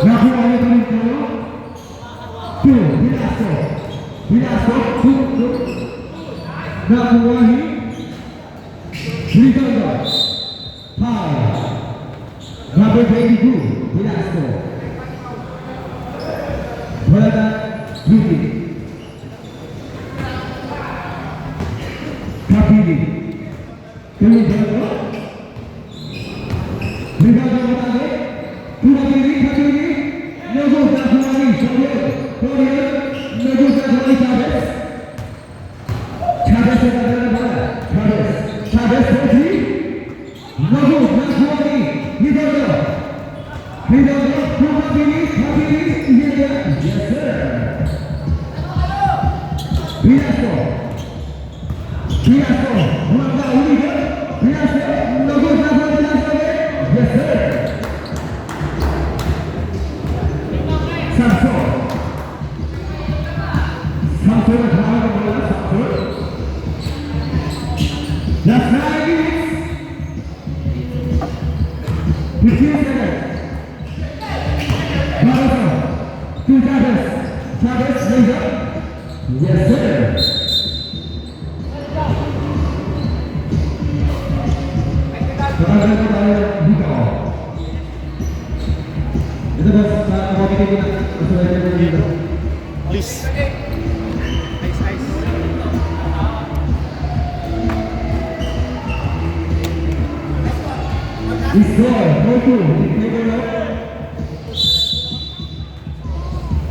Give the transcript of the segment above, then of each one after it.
Nakuha kami ko. Two, Bilaso. Bilaso, two. Nakuha ni Ricardo. Power. Number 22, Bilaso. Wala Rudy. Kapili. Ricardo. Ricardo matake. Kapili. Logo Nakuha Korea. Logo Nakuha Chavez. Chavez se da bola. Chavez Kochi. Logo Nakuha Ricardo. Kapili. Yes sir. Bilaso. Maka Unido. Bilaso. Logo Nakuha Bilaso. Yes sir. Samson kemarin bola Samson. Last 9 minutes. 15 seconds. Barroso to Chavez. Chavez laser. Yes sir. Sekarang kita buka. Itu bos mau bikin kita. Please. Ice. Score,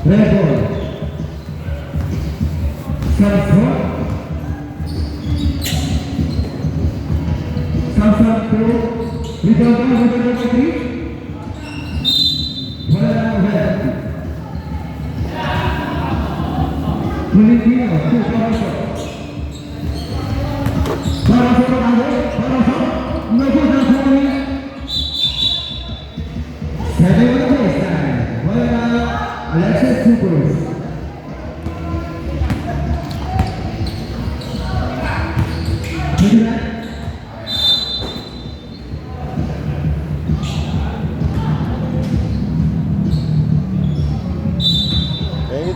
red ball. Samson to Ricardo 3. Filipino to Barroso. Barroso. Logo Nakuha. 7 this time. Alexis Cooper.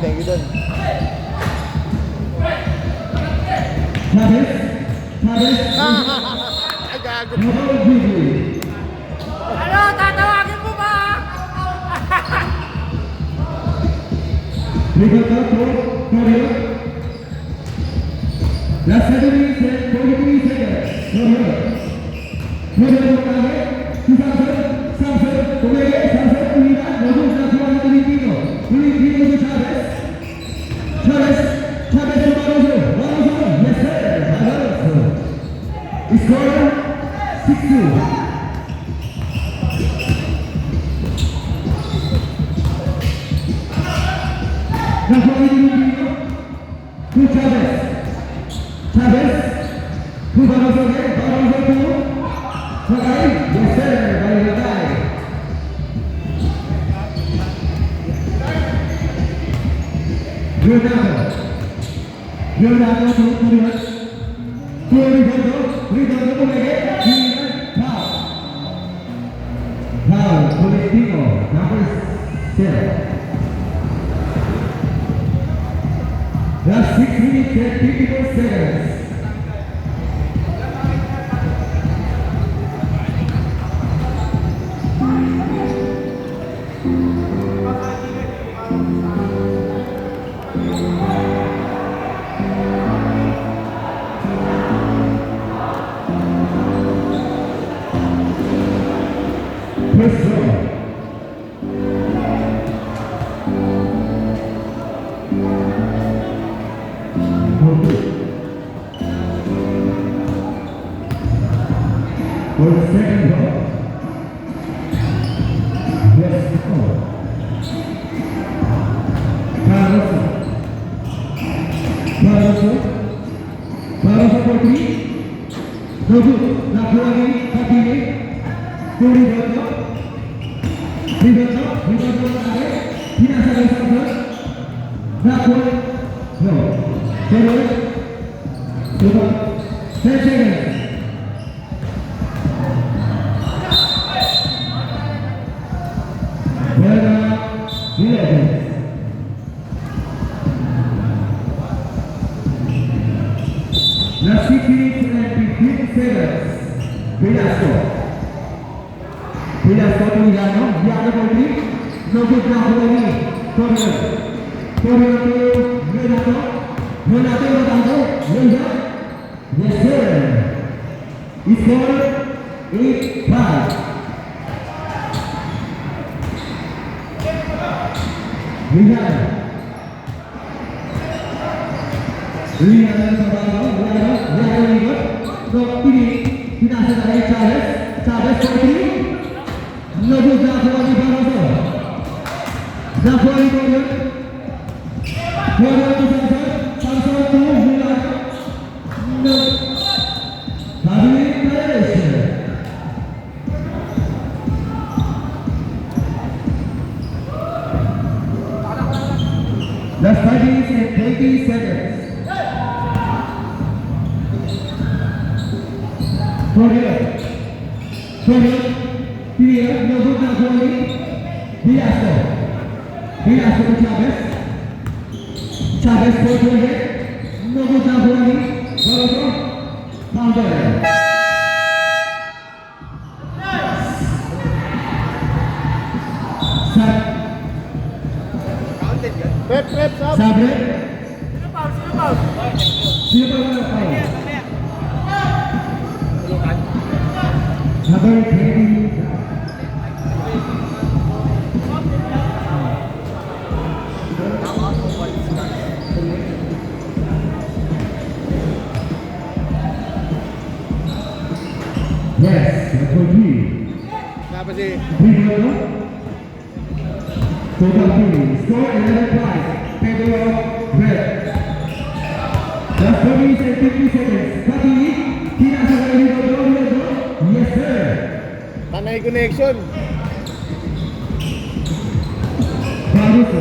Thank you, Don. Chavez. Ay, gago. Ano, tatawagin mo ba? Ricardo to Korea. Last 7 minutes and 43 seconds. Korea matake. Samson, Korea, Unida, Logo Nakuha Filipino to Chavez. Chavez to Barroso. Yes sir. Barroso. Score 6-2. Nakuha Filipino to Chavez. To Barroso to Lagay. Yes sir. Lagay. Leonardo to Ricardo. Ricardo to Lagay. Foul. Filipino. Number 7. Last 6 minutes and 54 seconds. First row. For the second row. Yes, Barroso for 3. Logo Nakuha Kapili. Ricardo matake. Pinasa dari Samson. Nakuha. No. Coba. 10 seconds. Villages. Last 15 and 15 seconds. Velasco. Velasco to Yano. Yano to me. No good now for me. Corner. Corner to Renato. Renato Renato. Renato. Yes sir. It's called 8-5. Rihanna. Rihanna so ini pinasa dari Chavez. Chavez kembali. Lalu Zafari Barroso. Zafari Barroso. Barroso Samson to Rihanna. No. Hari Perez. Last 5 minutes and 20 seconds. Corner, here, no good now for me. Velasco to Chavez. Chavez for the head. No good now for me. Barroso, counter. Prep, stop. Sabre. Sino foul? Sino ba foul? Number 20. Yes, that's for you. Kenapa sih? Pedro. Total team. Score 11-5. Pedro Red. Just 40 and 50 seconds. Pati, tidak sekali Pedro. Yes sir. Tanay connection. Barroso.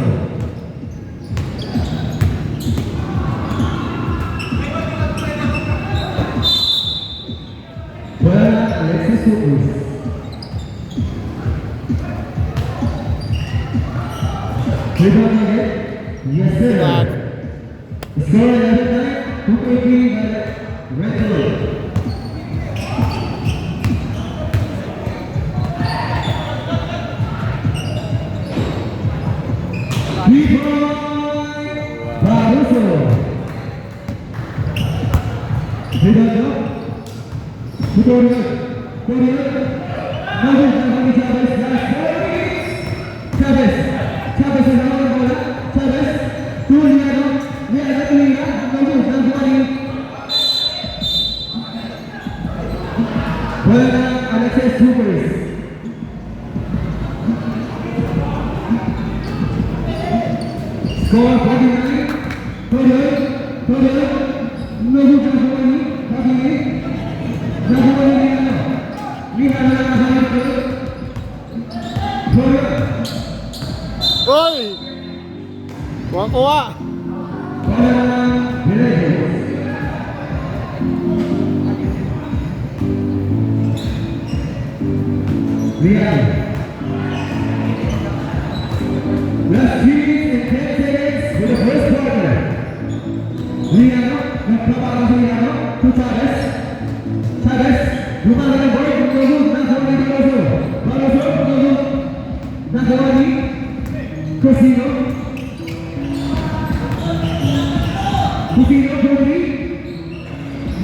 Bola Alexis Cruz. Rebound target. Yes sir. Score 11-9. 2-3 by Red Bull. Barroso. Rebound. Corner. Chavez is out of bola. Chavez. To Liano. Bola Alexis Cruz. Score 49. Corner. No good for me. Hoy! Kuha. Last 3 minutes and 10 seconds for the first quarter. Riano, to Chavez. Rumah dengan boy, Nakawani, Cosino,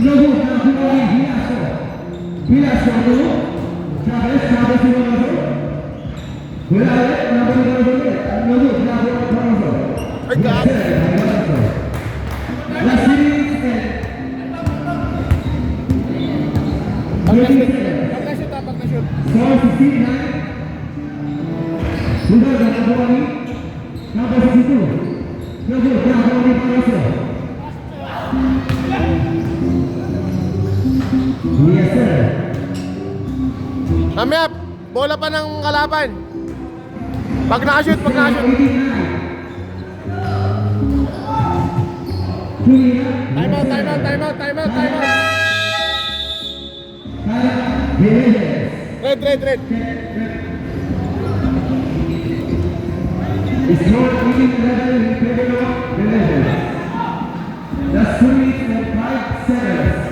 Nogu, Nakawani, Velasco, Chavez, Ay, God. Last minute Pag-na-shoot. Score 59. Sudah Nakawani, number 62. Nogu, Nakawani, Barroso. Yes, sir. Mamaya, bola pa ng kalaban. Pag nakashoot. Time out. Red. Score 18-11 in favor of the Legends. That's 2 minutes and 5 seconds.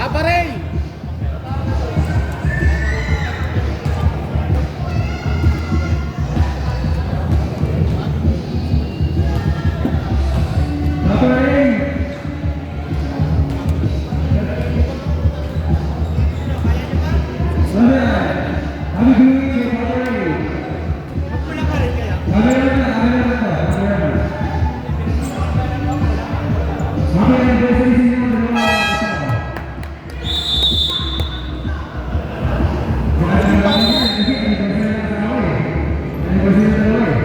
Aparel! Operating. Kami dulu ke operating. Kamera na. Kamera yang posisi yang berdua.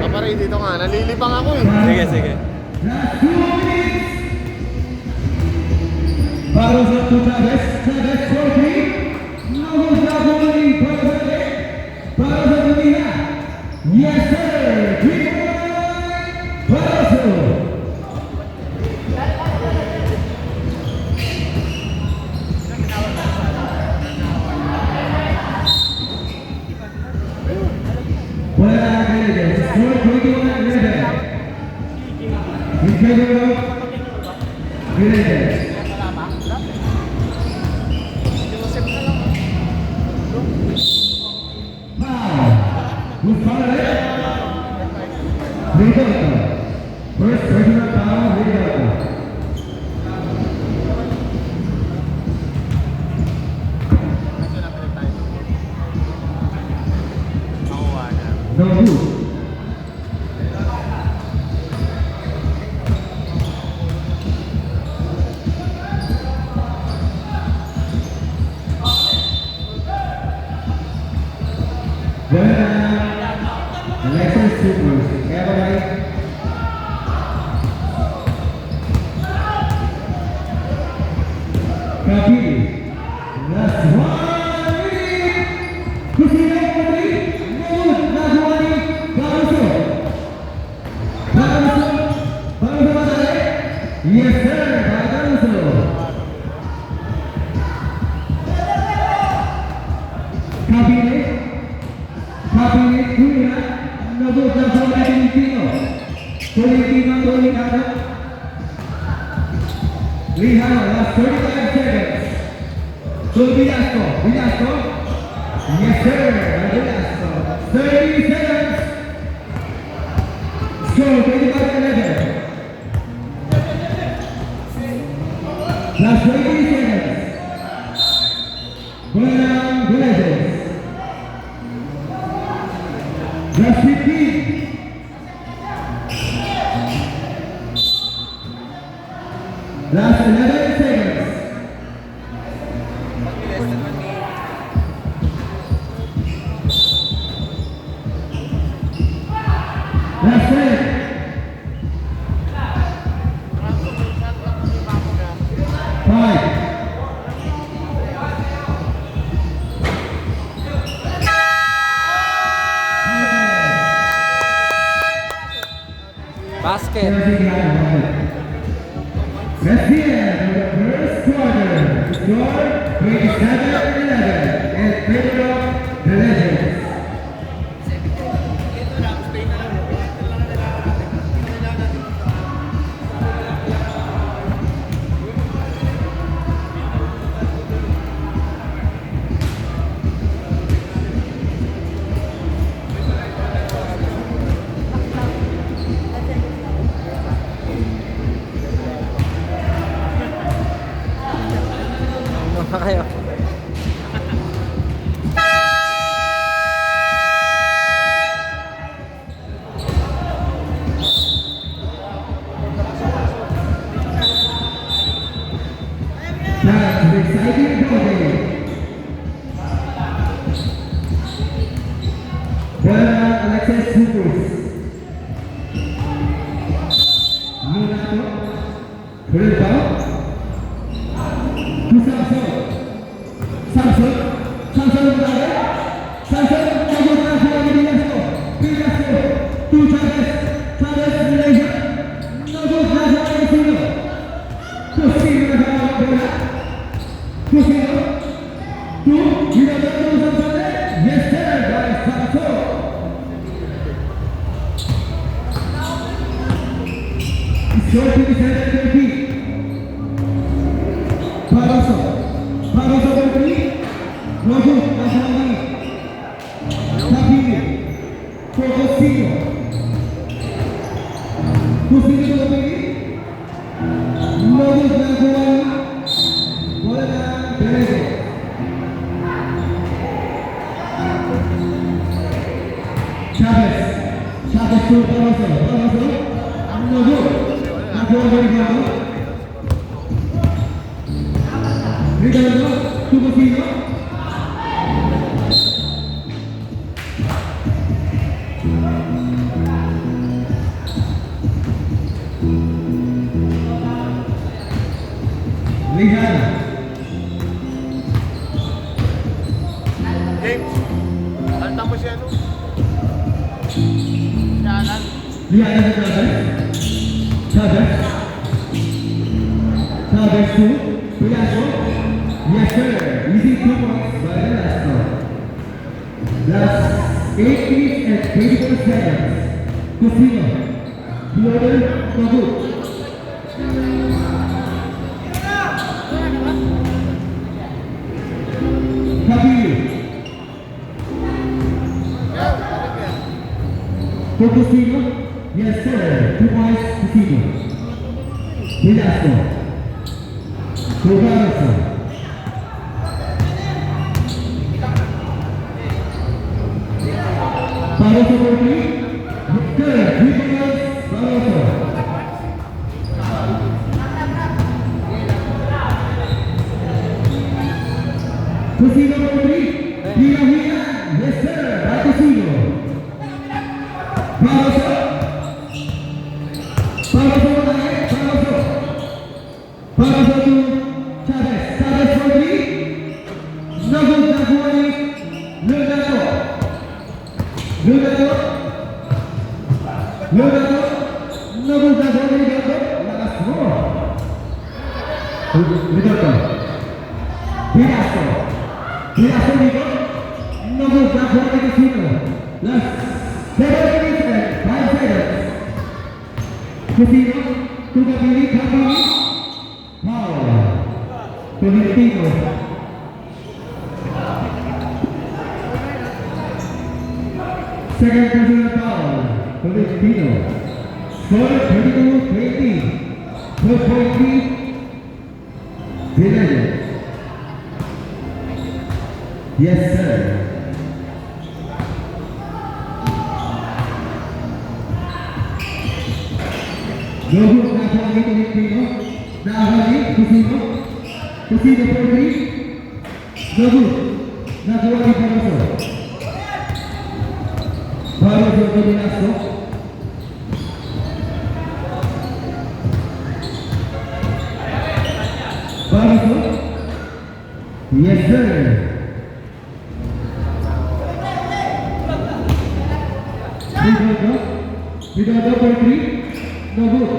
Aparel, dito nga. Nalilibang ako eh. Sige, sige. Last 2 minutes. Para sa Chavez trophy. Numbers na bumalik para sa Pilipinas. Yes sir. Paraso. Wala na kayo. Score 21-11. In favor of Villagers. Foul. Who's fouled it? Rigoto. First personal foul, Rigoto. No good. Alexis Supers, Everett. Kapili. Last 1 minute. Kusina Kapili. Good. Last 1 minute. Caruso. Caruso matali. Yes sir. Caruso. Kapili. Kuya, nabot na sa mga Pilipino. Tulikado. Lihano, last 35 seconds. So, Villasco. Yes, sir. Villasco. 30 seconds. Score, 25-11. Last 20 seconds. Buenas Villagers. Last 15. Last 11 seconds. Last 10. 5. Basket. That's the end of the first quarter. The score 27-11 in favor of the Legends. Kayo. That's an exciting ballgame. Well, Alexis Supers. Munato. Kurita. Samson berada. Samson cabut lagi Villasco. To Chavez. Chavez Malaysia. Nabut lagi sini. Short 27 feet. Barroso. Barroso for 3. Rojo, Nahali. Tapiri. For Cosino. Cosino for 3. Rojo, Nahali. Bola, Perez. Chavez. Chavez to Barroso. Barroso. Rojo. Nahali. Ricardo, tu cocino. Ricardo. James, alta mo siya, no? Si Alan. Ricardo de Chavez. Chavez. Chavez to Pilazo. Yes, sir. Easy 2 points by Velasco. Last 8 minutes and 24 seconds. Cosino. Floater, Magut. Capillo. To Cosino. Yes, sir. 2 points, Cosino. Velasco. To Barroso. Barroso for 3. Victor, 3 points, Barroso. Cosino for 3. Hila, yes sir, by Cosino. Barroso. Barroso for 9, Barroso. Barroso to Chavez. Chavez for 3. Nagul, Naguani, Leonardo. Leonardo. Leonardo. Nagul, Naguani, Leonardo. Lakas mo. Leonardo. Pilazo. Pilazo dito. Nagul, Naguani, Cosino. Last 7 minutes and 5 seconds. Cosino. Capilli. Foul. Tolentino. Second personal foul. Tolentino. Score 32-20. 4.3. Pinay. Yes, sir. Logo, Nahali, Tolentino. Nahali, Cosino. Cosino for 3. Logo, Nahali, Barroso. Barroso to Velasco. Barroso. Yes, sir. Ricardo for 3. No good.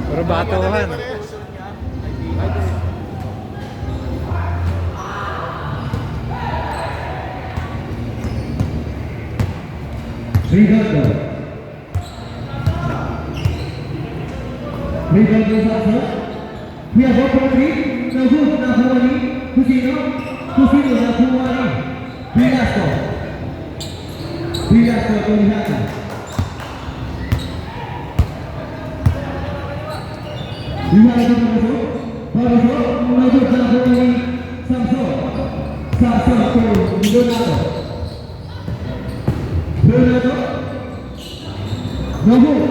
Pero batuhan. Ricardo. Ricardo Santos. We have one for 3. No good. Nahali. Cosino. Cosino, Nahali. Velasco. Velasco to Ricardo. Ricardo Barroso. Barroso. No good. Nahali. Samson. Samson to Leonardo. Leonardo. No good.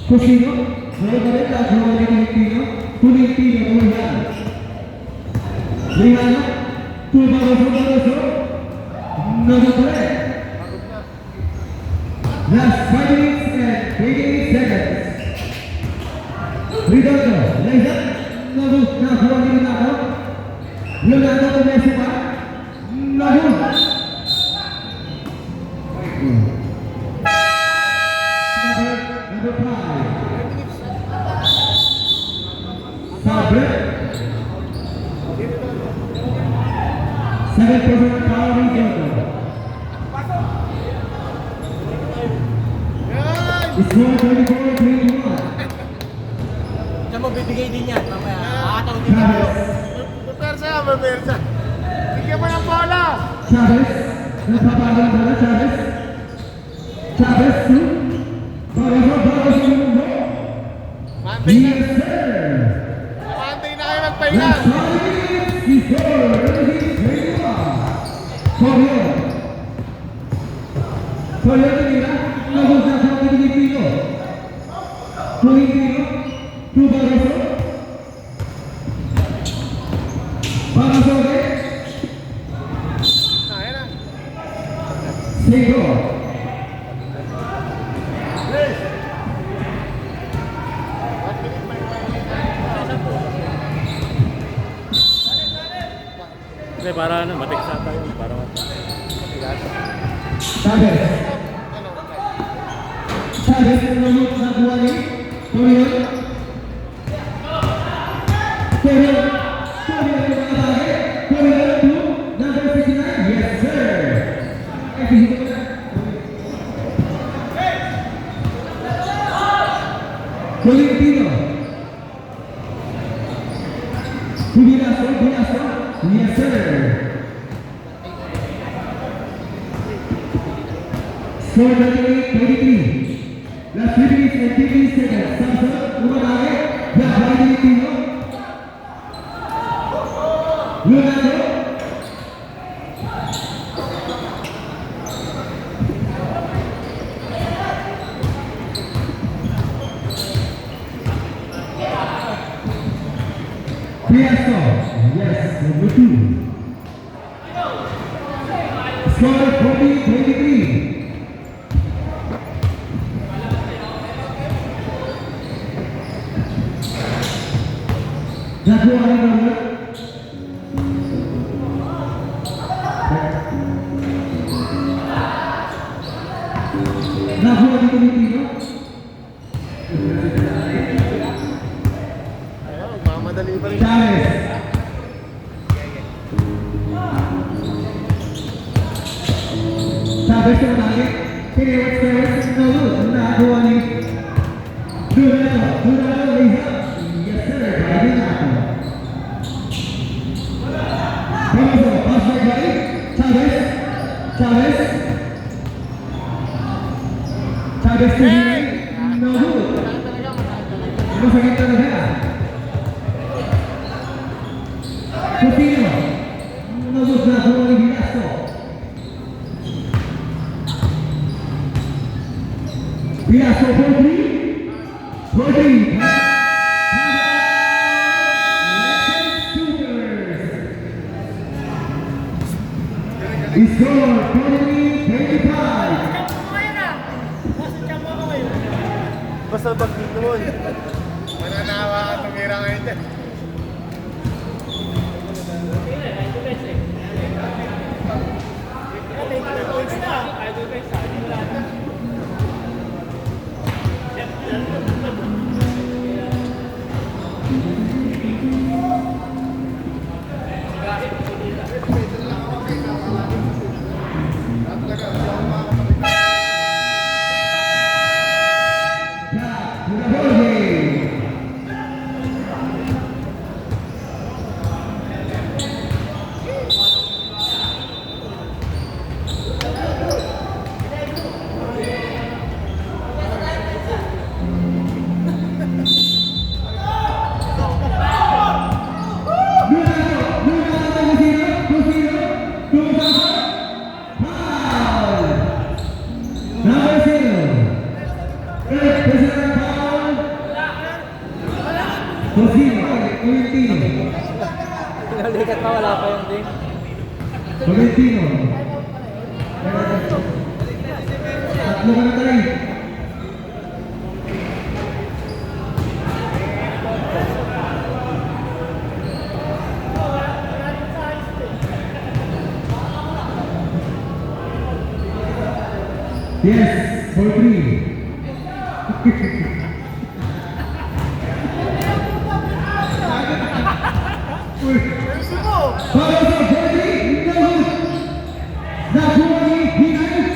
Cosino. Volare da Giovanni Tolentino. Tolentino to Ricardo. Ricardo. To Barroso. Barroso. No good. Last 5 minutes and 28 seconds. Ricardo. Laser. No good. Giovanni Leonardo. Leonardo to Messi. No good. Number 5. Sabre. 7% power Ricardo. Yan! Score 34-21. Diyan mo bibigay din yan. Mamaya. Aataw din. Chavez. Mapersa yan, mapersa. Bigyan mo ng bola! Chavez. Nagpapalang bola, Chavez. Chavez to Barroso, Barroso Mundo. Mantay na. Yes, sir. Mantay na kayo magpahinga. Last time is score 31. Coryo. Coryo kanina, nabos na sa mga Pilipino. Pilipino, to Barroso. Barroso ulit. Ayan na. Sego. Hindi, para ano, matiksa tayo. Para Chavez. Chavez menunjuk sa buah ni Coryo. Coryo. Coryo ke belakang. Coryo to number 59. Yes, sir. Valentino. Binaso. Yes, sir. Score 33. Last 3 minutes and 3 seconds. Samson, umar आगे. Ya, Valentino. Leonardo. Piasto. Yes, number 2. Score 40-23. Nakuha ni Robert. Nakuha ni Pilipino. Ayan, magmamadali pa rin. Chavez. Chavez na balik. Kewes. Nakuha ni Durado. Reza. Yes, sir. Driving ako. Barroso, pass back by Chavez. Chavez to no good. Masakit talaga. Coutinho. No good na kuha ni Velasco. Velasco for 3. He scored 40-25. Basta pag dito mo. Mananawa ka tumira ngayon dyan. Pinalikat pa, wala pa yung ding. Valentino. Tatlo ka na tayo. Yes, for 3. Para sa Jordi, nakuha ni Hinay.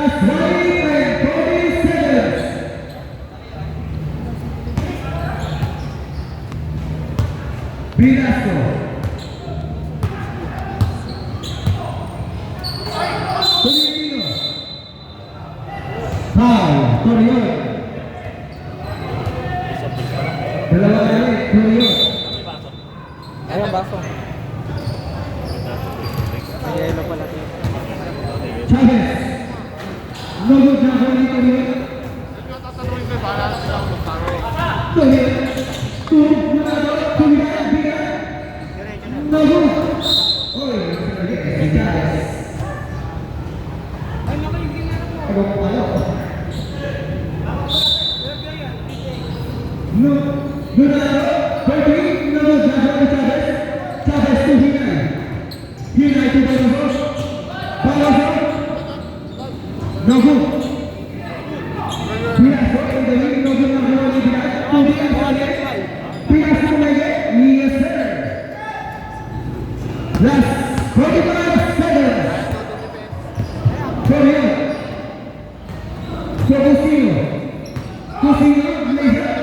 Last 20 and 40 seconds. Pinasco. Tolentino. Foul, Torion. Dalawa kali, Torion. Ayun, baso. May yelo pala dito. Chavez. Logo Jaffer ni Torion. Tatanungin ko, para sila ako magtanong. Torion. Tumigan, bigan. Logo. Oy, si Chavez. Ano ko pala? No, Bertie, no, Chavez, Chavez to Hinay. Hinay to Balazo. Balazo. No good. Pinasco in the lead, no good, no good, to Pinasco again, yes sir. Last 45 seconds. Torion. Cusino. Cusino, laser.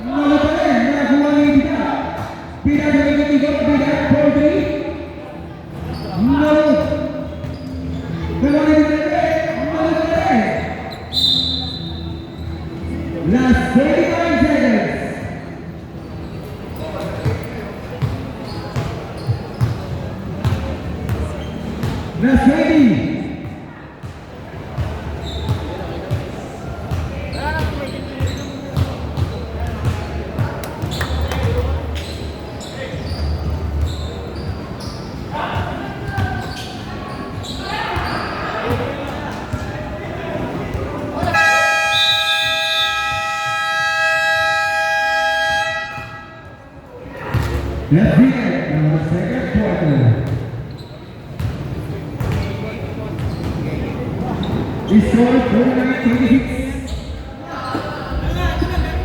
Nalo pa rin, nakakuha ni Bida. Bida sa ikot-ikot, Bida, 4-3. Nalo. Dalawa ni Bida, nalo pa rin. Last 35 seconds. Last 20. Let's begin the second quarter. The score 49-26.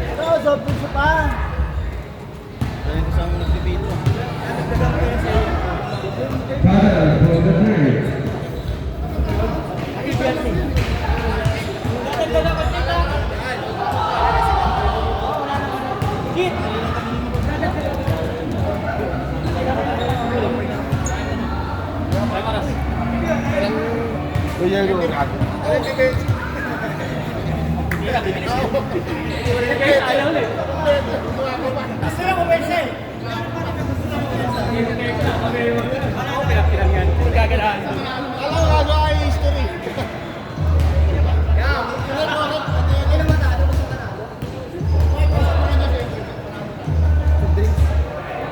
Ito, sobrang sa pa. Ayun, kasama mo nagbibito. Father for the third. Kuya yung alam nga ay history.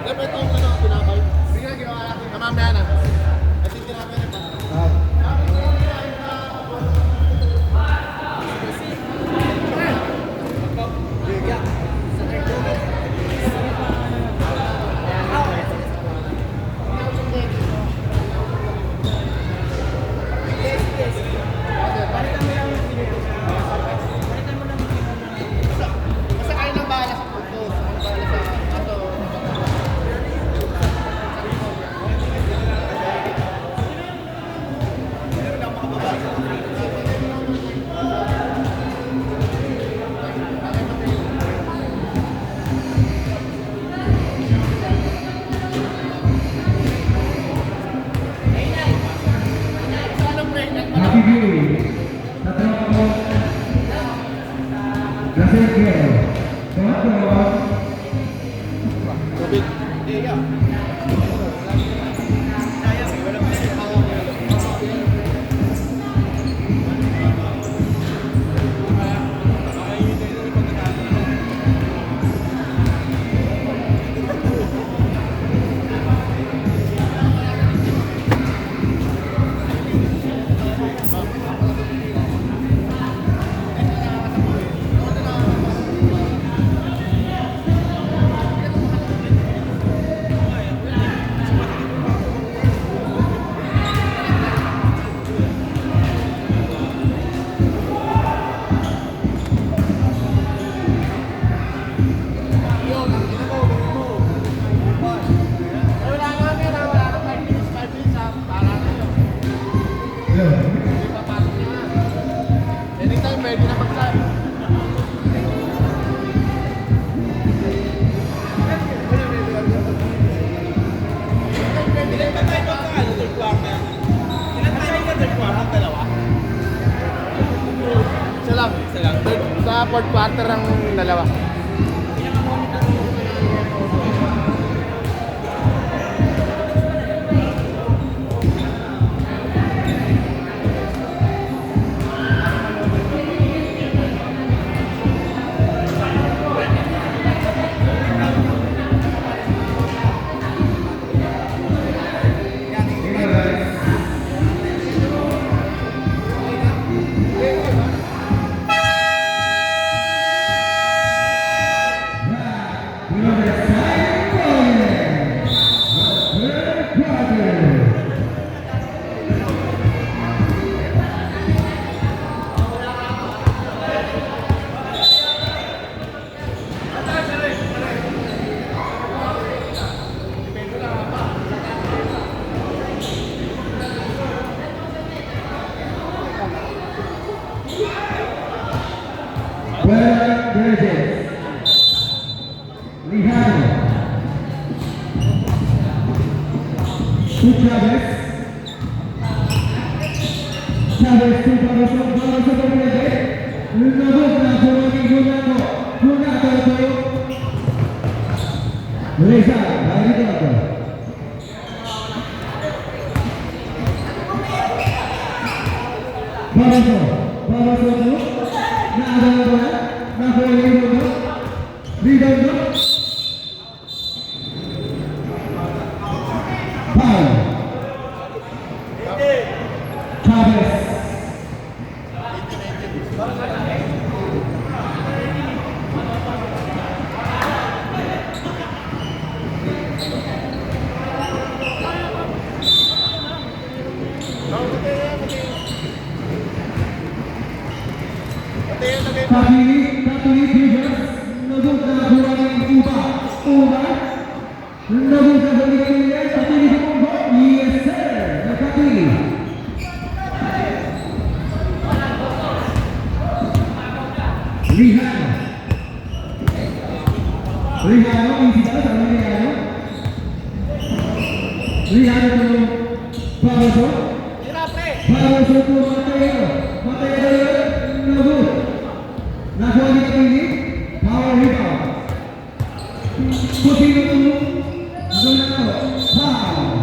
Dapat yung pinapay. Bigyan ginawa natin. Namamaya na. Kasi tinapay na pa. lang. Sa fourth quarter ng dalawa. Well, there it is. Lijano. Chavez. Chavez to Barroso. Barroso to Reyes. Nabot na Giovanni Gunato. Gunato to Reza. Dari dito. Barroso. Barroso to Naadang bola. Nakuha yung bola. Rebound to foul. Chavez. Kapili Bridges. Nabot na kuha ng Uba. Uba. Nabot na balikan niya. Kapili Bumbo. Yes sir. Nakapili. Lijano. Lijano. Easy ba? Sama Lijano. Lijano to Barroso. Barroso to Mateo. Mateo. Nabot. Nakuha ni Kapili. Power rebound. Coutinho to Donato. Foul.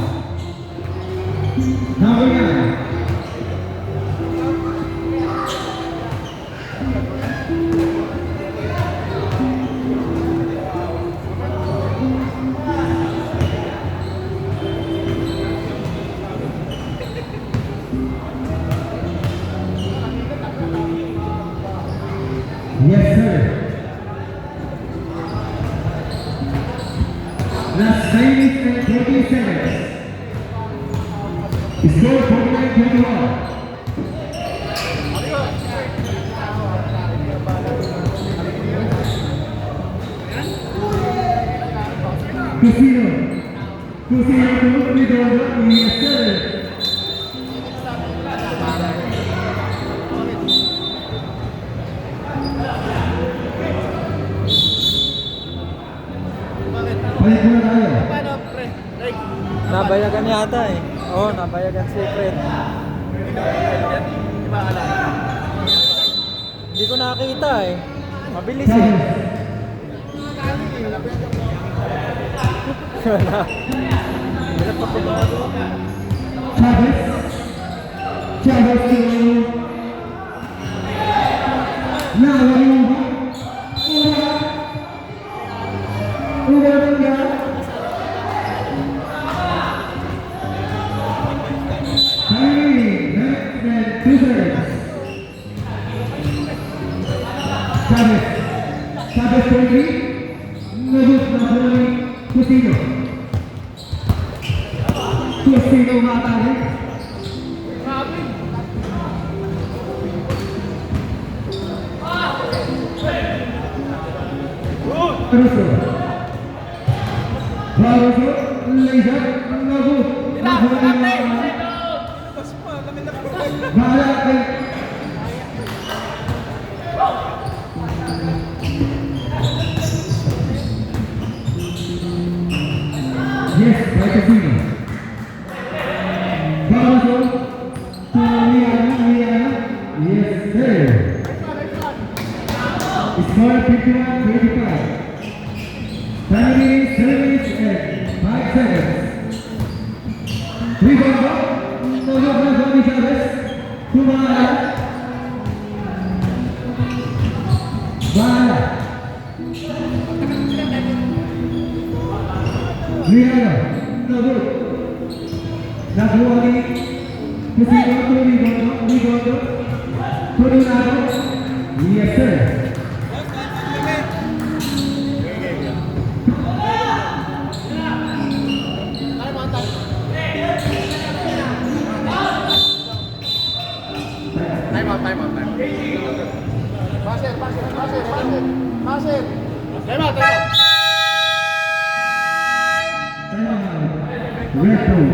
Number 9. Yes, sir. Last 9 minutes and 20 seconds. Score 49-21. Casino. Casino to Redondo. Yes, sir. Balik muna tayo. Nabayagan yata eh. Oo, nabayagan si Fred. Hindi ko nakita eh. Mabilis eh. Chavez. Chavez to Nawalimba. Uba Uba. Chavez. Chavez Pedri. Nabot na bola ni Coutinho. Coutinho matali. Barroso. Barroso. Laser. Nabot. Balak. Yes, by Casino. Barroso to Liana. Yes, sir. Score 51-25. Family service and 5 seconds. Rebound ball. Nomor 12 Chavez. Kumara. Bala. Rihanna. Nomor. Nakuha ni Kusino. Rebound. Coronado. Yes sir. Time out. Pass it. Time out. Red zone.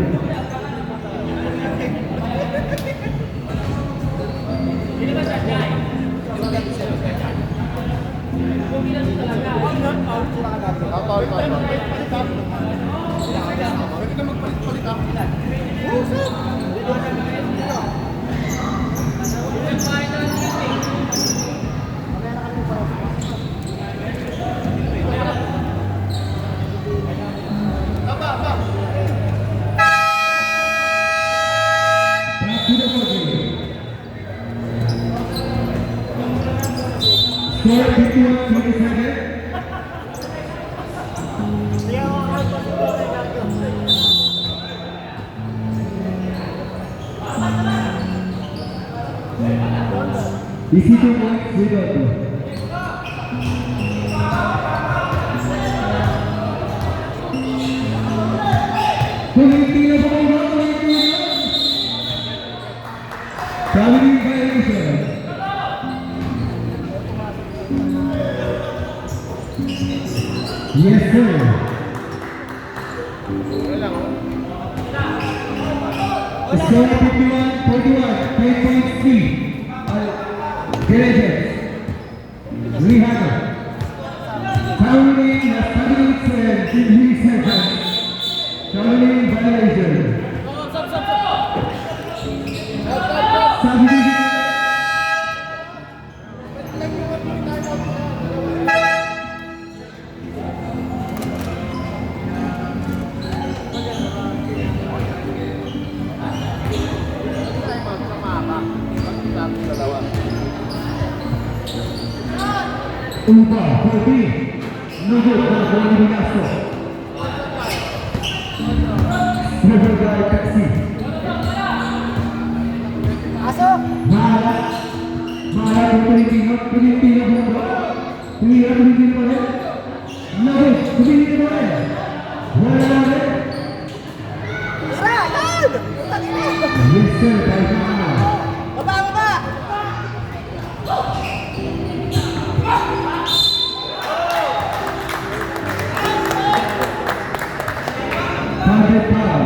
Pwede ka magpalit-palit ah. Back to the ball game. Score 51-27. Isitu points Widodo. Pemimpin pemain Family violation. Yes sir. Score 51-41. 10.3. Diligence. Rihanna. Fouling the 3 seconds. Fouling violation. Subdivision. Upa, Kopi, Nugget dan Kualiminaso. Nugget taksi. Masuk. Mahala Pilipino bola. Pilipino bola. Nugget, Pilipino bola. Bola bola. Mister Baikana. Baba. Target foul.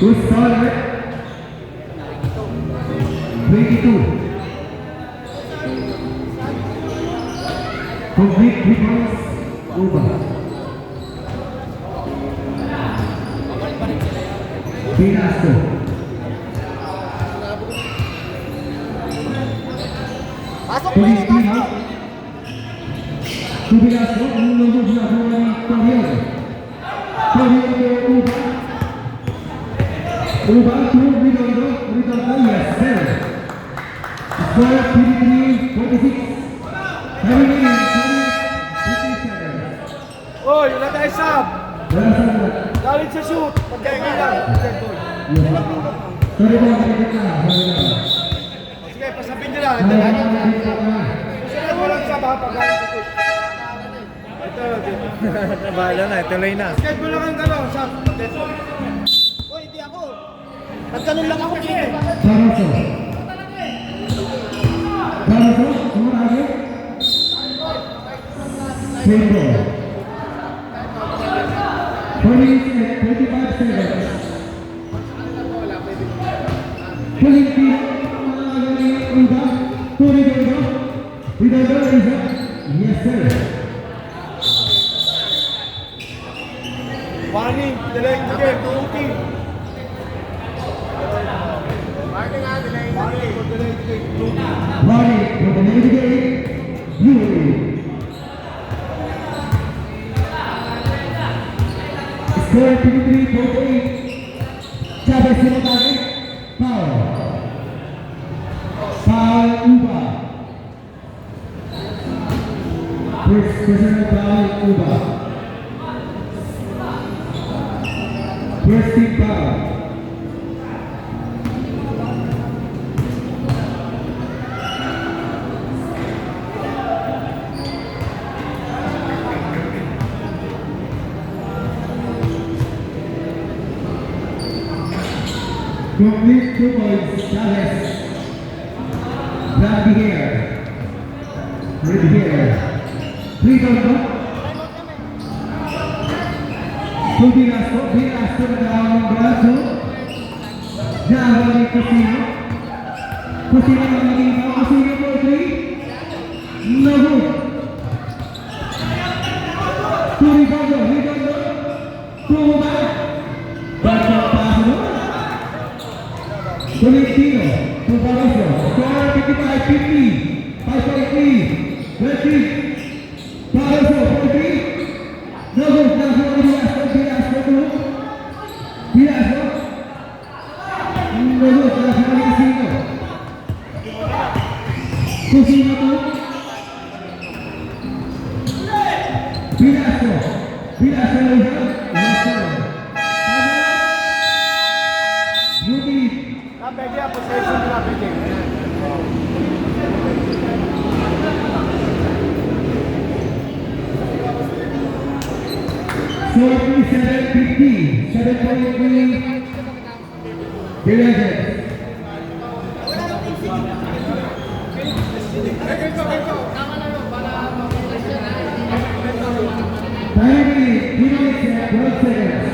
Who's started? 22. Complete 3 points. Over. Pinasco. Masuk Pilipino. Pinasco. Menunggu belakang Korea. Uba. Uba to Widodo. Yes sir. Score 53-46. Family Oy, wala tayo sub. Sorry Galit sa shoot. Pagkain lang. Sige, pasabin nyo lang. Sige, walang sub ha. Pagkain sa shoot. Ito. Bahala na, tuloy na. Sige, mo lang ang gano'n. Sub. Oy, hindi ako. Nagkanon lang ako. Single. 25 seconds. Pilipino. Widodo is up. Yes sir. Warning, delay the game, 2-team. Marking nga, delay. Warning, for delay the game, 2-team. Warning for the name of the game. You. Score 23-48. Chavez sinatake. Foul. Foul Uba. First personal foul Uba. First team foul. Complete 2 points, Chavez. Black hair. Red hair. 3 points. Bilasto na dalawang braso. Jawa ni Casino. Casino ang naging Casino for 3. Nahu. Turibago. Tumba. Bato paso. Tolentino. Tuparoso. Score 55-50. 5.3. 20. Paroso. 43. Nahu. Bilaso. Nahu. Casino. Casino to. Bilaso. Yuki. Pwede ang possession nila, pwede. Score 7-50. 7.3. Villages. Finally, 3 minutes and 12 seconds.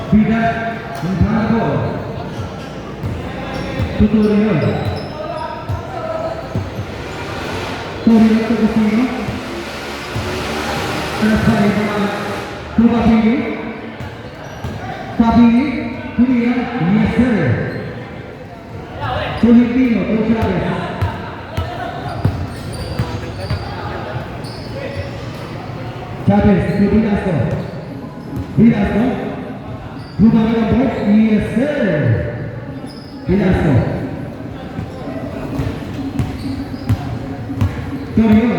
Bidat Marco Tutorial to Casino Terkait dengan Tupapini Tutorial Yes sir Tolentino to Chavez to Bilasto Bukan nombor, yes sir. Bilaso. Torion.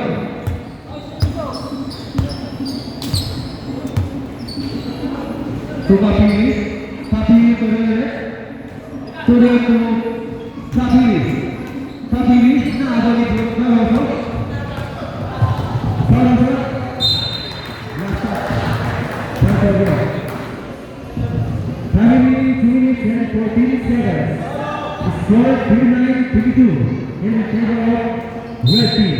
Papini Torion. Torion to Papini. Na ada di Baroso. Finally, 2 minutes and 14 seconds. Score 39-52 in favor of Red Team.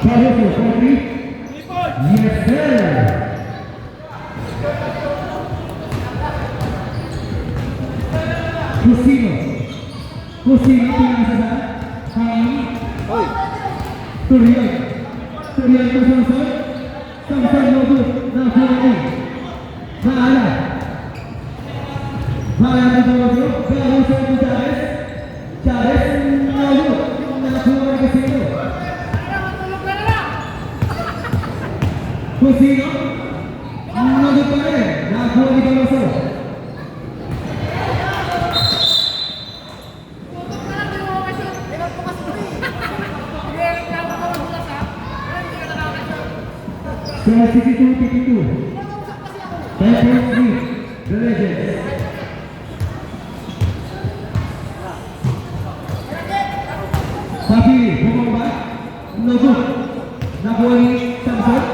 Baroso, 40. Yes, sir. Casino pinasa Turian to Samson Nobut Nafuni Maala to Baroso to Chavez Nobut Nafuni Casino Nobut pa rin Nafuni Baroso Score 62-52. 10.3. The Legends. Papili, bumaba. Nobut. Nakuha ni Samson.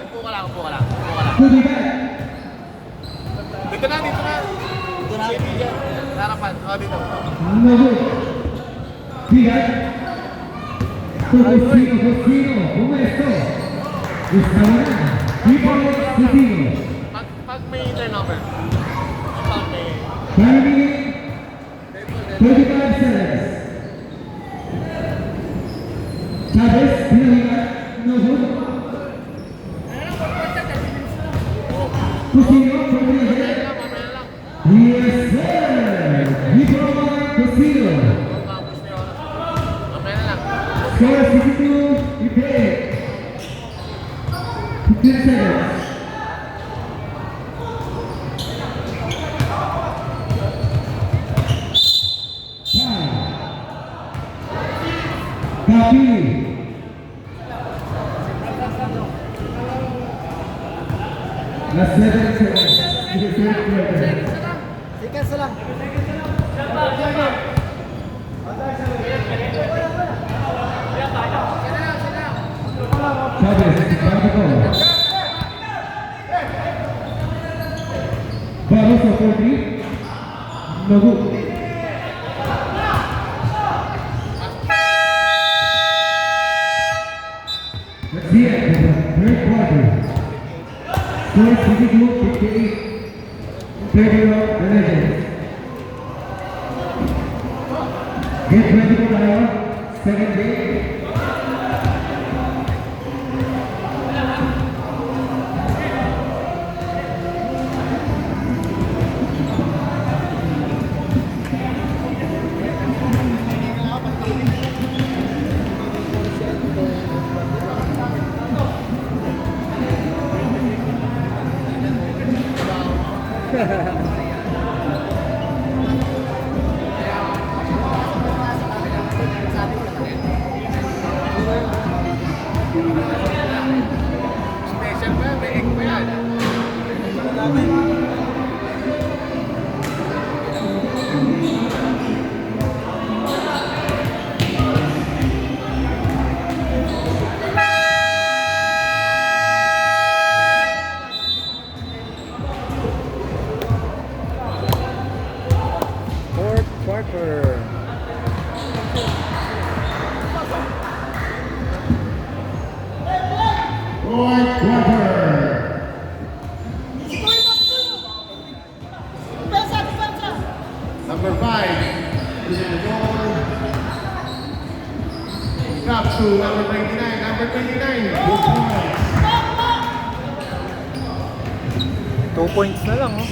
Upo ka lang, upo ka lang. Upo ka lang. Dito na, dito na. Dito na. Sa harapan. O, dito. Pag may turnover. Pag may... 25 seconds. Chavez, pinalihan, no good. Cusino, Mamaya lang, mamaya lang. yes sir. Diploma Cusino. Tapos na yun. Mamaya na lang. Score 62, Ipe. 15 seconds. Copy. Last 7 seconds. Seconds lang. Chavez, Barbaco. Barroso, 43. No good. That's the end of the third quarter. Score 62-58 in favor of the Legends. Get ready for our second game. Special pa, may egg pa yan. Fourth quarter. Fourth quarter. Number 5. Drop to number 29. Number 29. 2 points na lang, oh.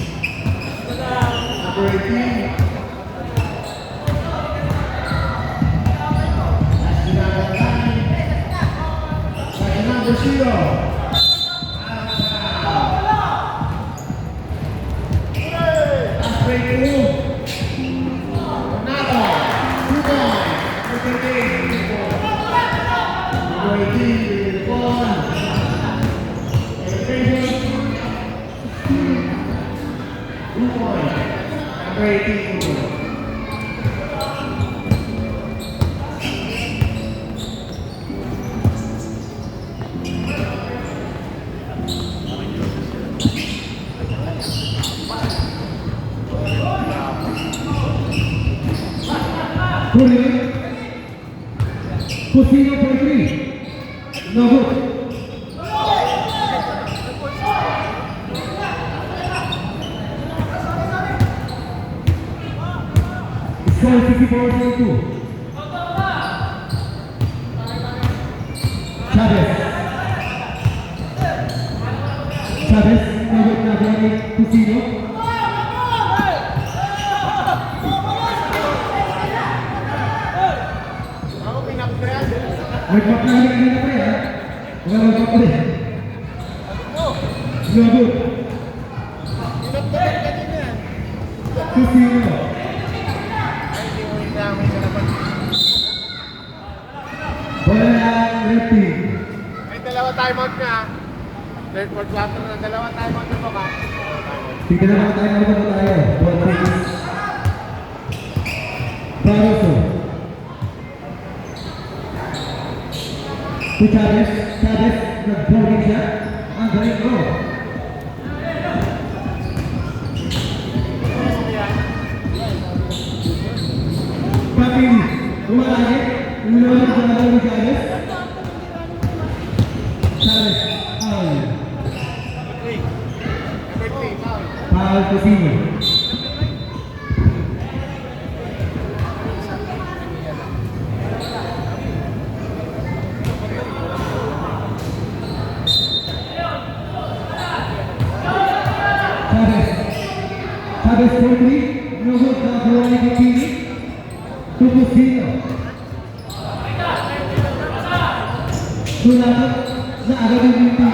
Number 18. Number 0. Last break 2. Donato. 2 points. Number 13. Number 18. Ball. Celebration. 2 points. Number 18. Cusino for 3. No good. Score 64-42. Chavez. Chavez, no good na bola Cusino. Ako, pinapgrad. Nagpaplano ka na pa yan. Wala magpaplano. No good. Pinapgrad ka din yan. Cusino. Ay, hindi mo hinamin sa laban. Bola ng red team. May dalawa timeout ka. Third, fourth quarter na. Dalawa timeout na ba ka? Tingnan naman tayo na tayo. Bola team. Barroso. to Chavez. Chavez, nag-boarding siya. Ang galing ko. Papili, umalagi. Umalagi sa mga ni Chavez. Chavez, foul. Foul to Sino. Chavez 43, no good, nakakuha ni Papili. To Sino. Sulat na agad yung Tino.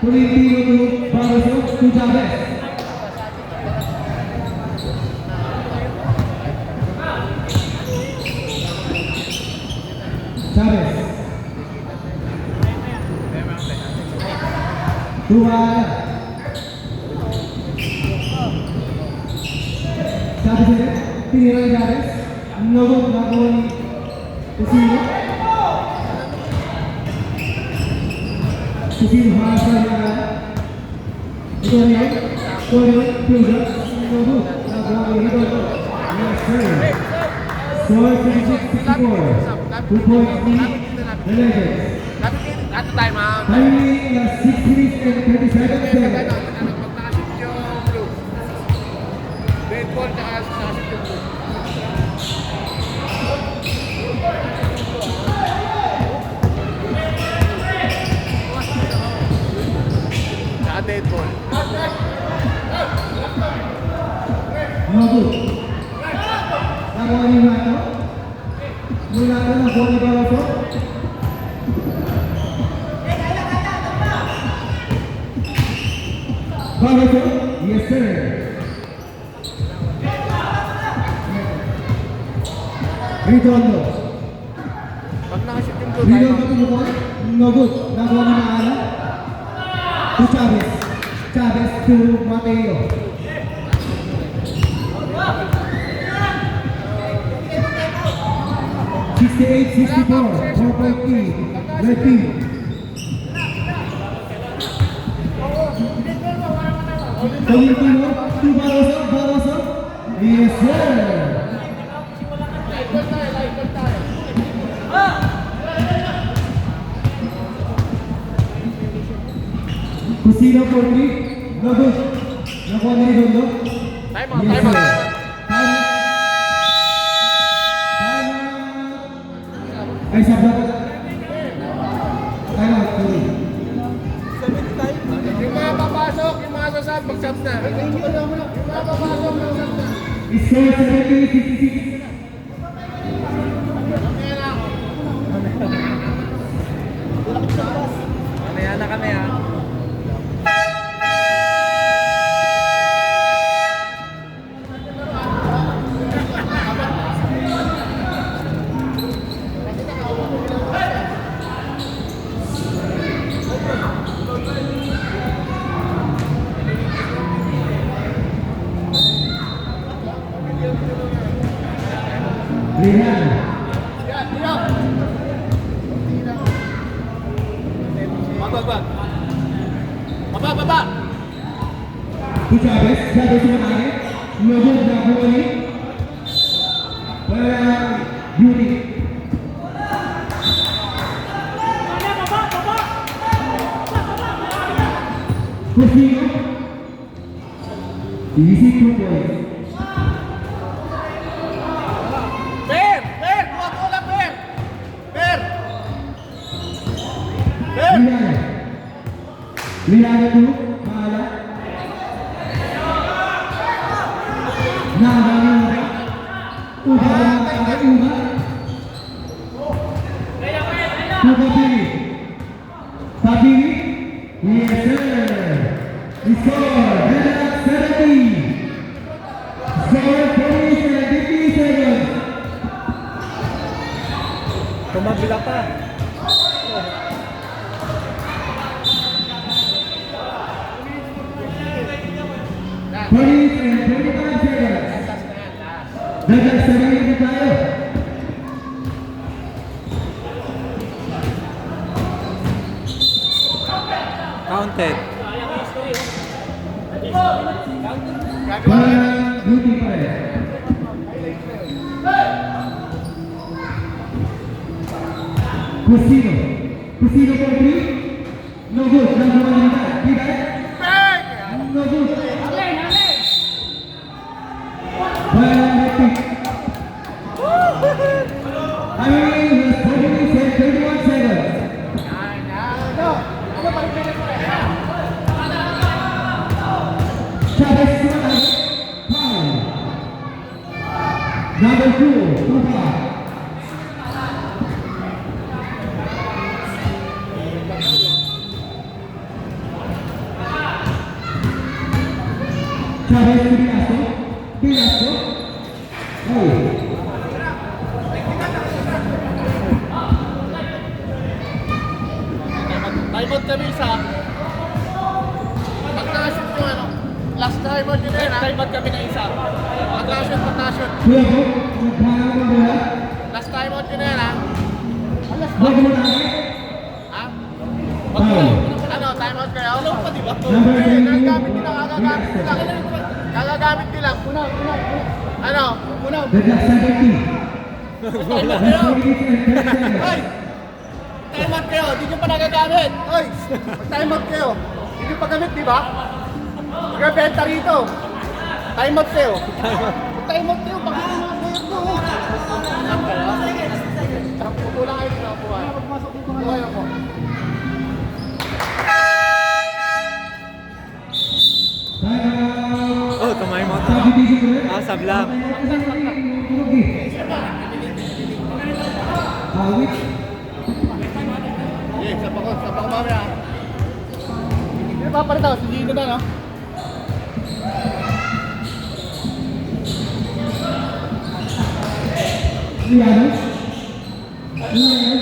Tolentino to Barroso to Chavez. Chavez. Tuwala. Chavez ulit. Tinira ni Chavez. Nagod na ko ni Kusino. Kusino harap na niya. Ito rin. Close up. Nagod. Nagawa ni Hidalgo. Yes sir. Score 36-64. 2 points lead. The Legends. Ano tayo, ma'am? Timing na 6 minutes and 37 seconds. Magkakasip yung blue. Red ball, nakasip yung blue. Saka dead ball. No good. Nakuha ni Mato. Mula na nakuha ni Barroso. Barroso, yes sir. Redondo. Pag nakasip yung blue, tayo, Redondo ma'am. tumukol. No good. Nakuha ni Maala. To Chavez. Chavez to Mateo. $68-64. 4.3. Red team. Tolentino to Barroso. Barroso. Yes sir. Kusino for 3. No good. Nakuha ni Redondo. Time out, Yes time out. sir. Time out. Ay, sabla ko. Time out. Sorry. Yung mga papasok, yung mga sasab, mag-sub na. Yung mga papasok, mag-sub na. Score 70-66. Mamaya na kami ha. Rehan. Baba! To Chavez. Chavez sumakay. No good. Nakuha ni Beauty. Kusino. Easy 2 points. Per! Buwa lang, Per! Per! Liana. Liana to Maala. Nagano. Uga. Papili. Papili. Yes sir. Score 70. Score 40 seconds. Tumabila pa. Police and 25 seconds. Dagang 7 minutes tayo. Counted. Para beauty pa rin. Cusino. Cusino for three. No good. Nakuha niya kita. Kita. No good. Well, hectic. I mean, 31 seconds. Chavez Suarez, foul. Number 2, Tupa. Chavez Pilazo, Pilazo. Hey. Timeout kami isa. Pagkashoot ko ano. Last timeout yun na. Timeout kami na isa. Pagkashoot. Kuya po, nagkakaroon ng bola. Last timeout yun na ha. Huwag mo na. Ha? Foul. Ano, timeout kayo? Ano pa diba? Number Hindi, 22, nagagamit nila, Gagagamit nila. Ano? Red Black 70. Timeout Last kayo! 4 minutes and 30 seconds. Hoy! Timeout kayo, di nyo pa nagagamit. Hoy! Mag-timeout kayo. Di nyo pa gamit, di ba? Magbenta rito. Timeout kayo. Mag-timeout kayo, baka mga player ko. Pupulang kayo dito, pupulang. Pupulang ako. Timeout. Oh, tumay mo to. Subdivision ulit. Ah, sablang. Awit. Okay, sapa ko mamaya. Hindi papalit ako, hindi na no? Liano. Liano.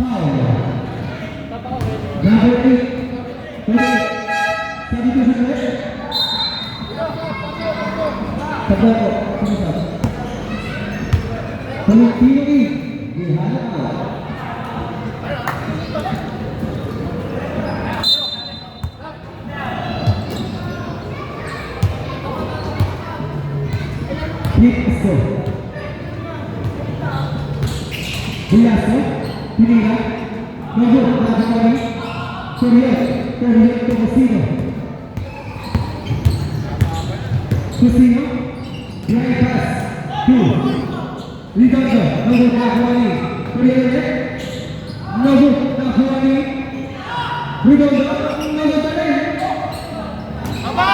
Foul. Number 8. Subdivision ulit. Tabla po. Kumusap. Valentino E. Dihanap po. Piso. Pilazo. Pinila. Nogo. Nagawari. Torres. Cusino. Cusino. Right pass. 2. Ricardo. Nogo. Nagawari. Torres. Nogo. Nagawari. Ricardo. Nogo. Torres. Aba!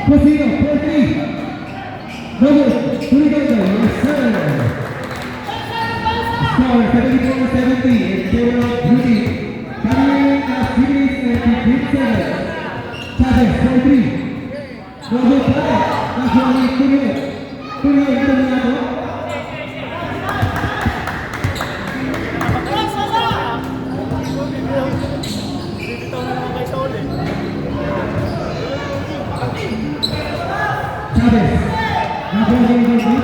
Cusino. 4-3. Nogo. Ricardo. Yes, Score 74-70 in favor of Beauty. Coming as series and 3 seconds. Chavez, 4-3. Nogo pare. Nakuha Tulio. Tulio ito na ako. Chavez. Nakuha Tulio.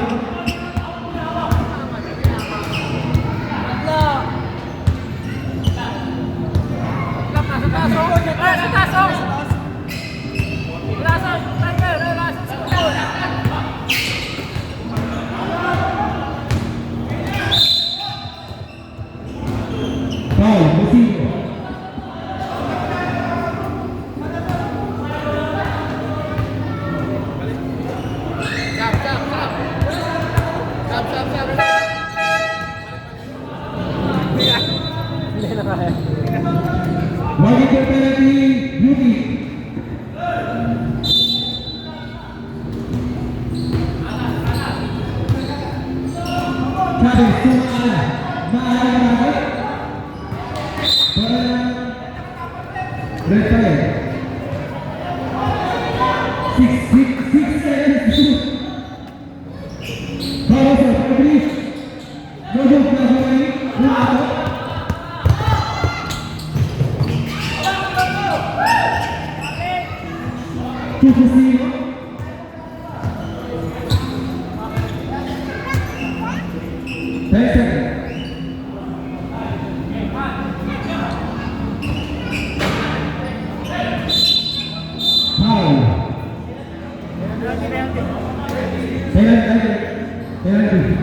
Foul, Cusino. Wagi po penalty, Beauty. Chavez, Sumala. Maala. Red flag. 6 seconds. Foul, sir. Please. Nogo. Nagawari. Ricardo. Cusino. Ten seconds. Penalty.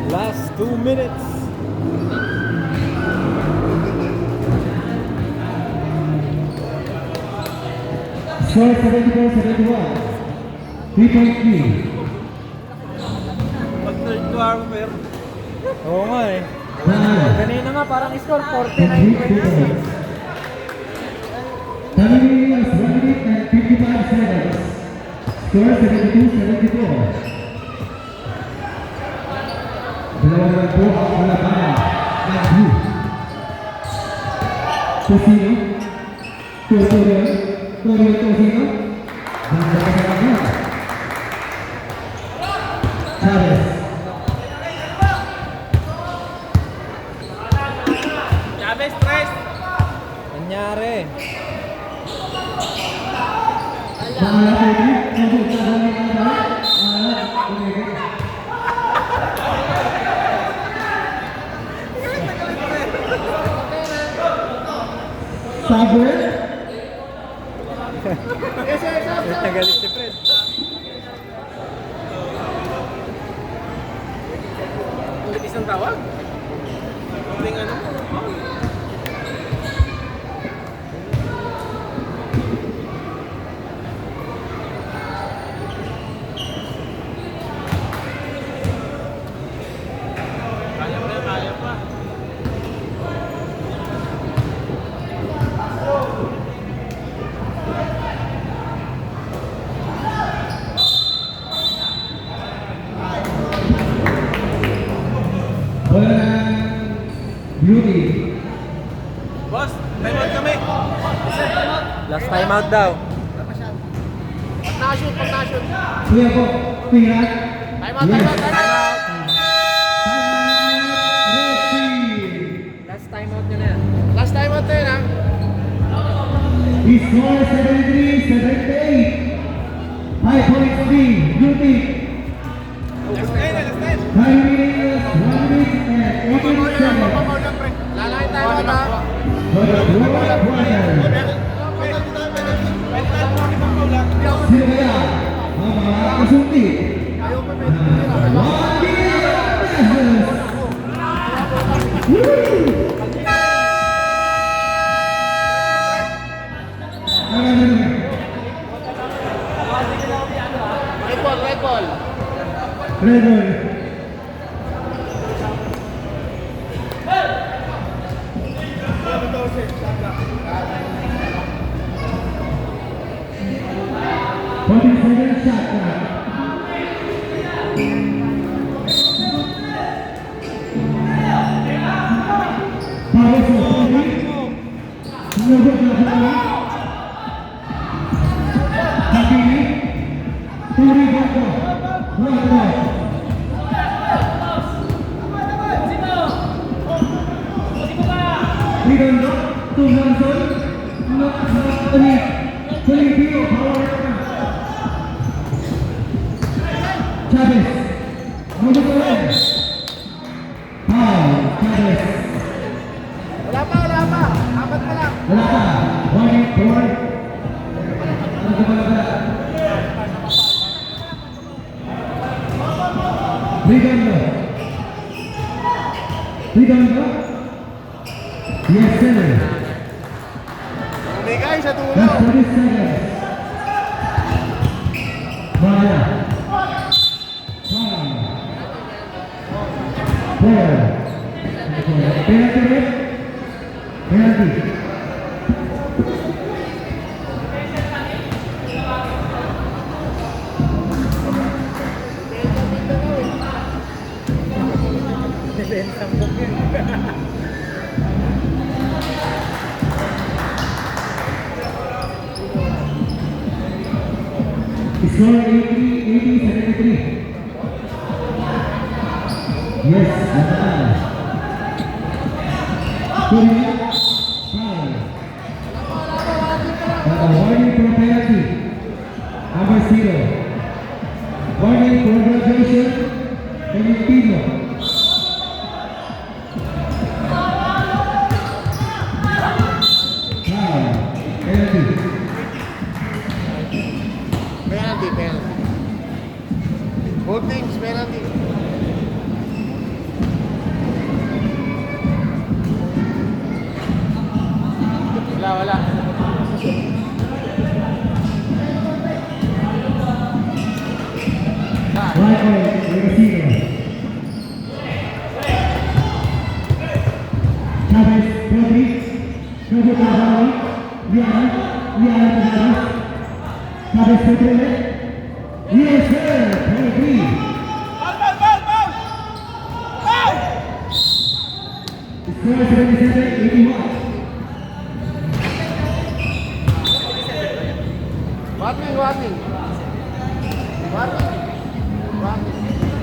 Last 2 minutes. Score 74-71. 3.3. Pag third quarter. Oo nga eh. Panalo. Kanina nga parang score Complete 49-26. defense. Time is 1 minute and 55 seconds. Score 72-74. Dalawang lang po ang kalabanan ng blue. Tosino. Tosino. Nagdakasama. Chavez. Chavez, stress! Nangyari. Pangalawang Saber. Nagalit si Fred. Ulit isang tawag? Uling ano? Kaya pa. Beauty. Boss, time out kami. Last time out daw. Pag-nashoot. Kuya po, pirat. Time out. Last time out nyo na yan. Last time out yun, ha? He scores 73-78. 5.3. Beauty. Last time. Time is 1 minute and 18 seconds. Lalaki tayo, ha? For the fourth quarter. Sino kaya ang mga kasunti? Red ball. Redon. Second shot clock. Power for Nobot na bola. Hakimi. Turi Boko. Boko. Ridondo. Tumangson. Nakasakali. Filipino. Power. Chavez. Nobot na rin. Chavez. Wala pa. Apat pa lang. Wala pa. 1-4. Ridondo. Yes, sir. Bigay sa dulo. That's 30 seconds. Maya. 5. 4. Penalty rate. Penalty. Nibensang book yun. Score 80-73. Yes, Nathan. Turi. Foul. Awarding for penalty. 0. Warning, congratulations, Filipino. Penalty. Penalty, penalty. Both teams, penalty. Wala. Right point, Recibo. Chavez, Rodri, Rodri Carvalho, Liana Gonzalez, Chavez Pedro, yes sir, Rodri. Score is 77-81. Warning, warning. Warning.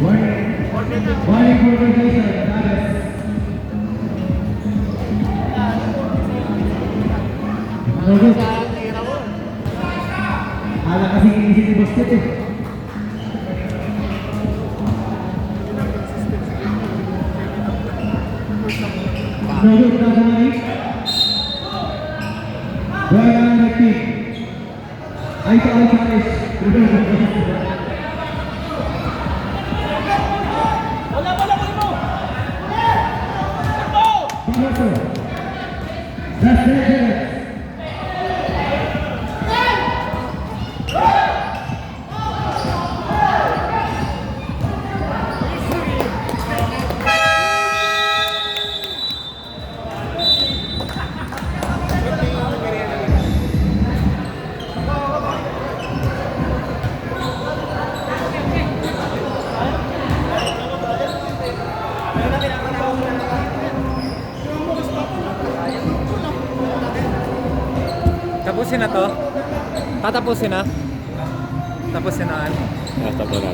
Warning. Warning for organization, Chavez. No good. Ala kasi inisip ni Basket eh. No good, Kazani. Brian Recti. Aita Alvarez. Pamaso. That's it. Tapusin na to? Tatapusin na? Tapusin na. Tapos na.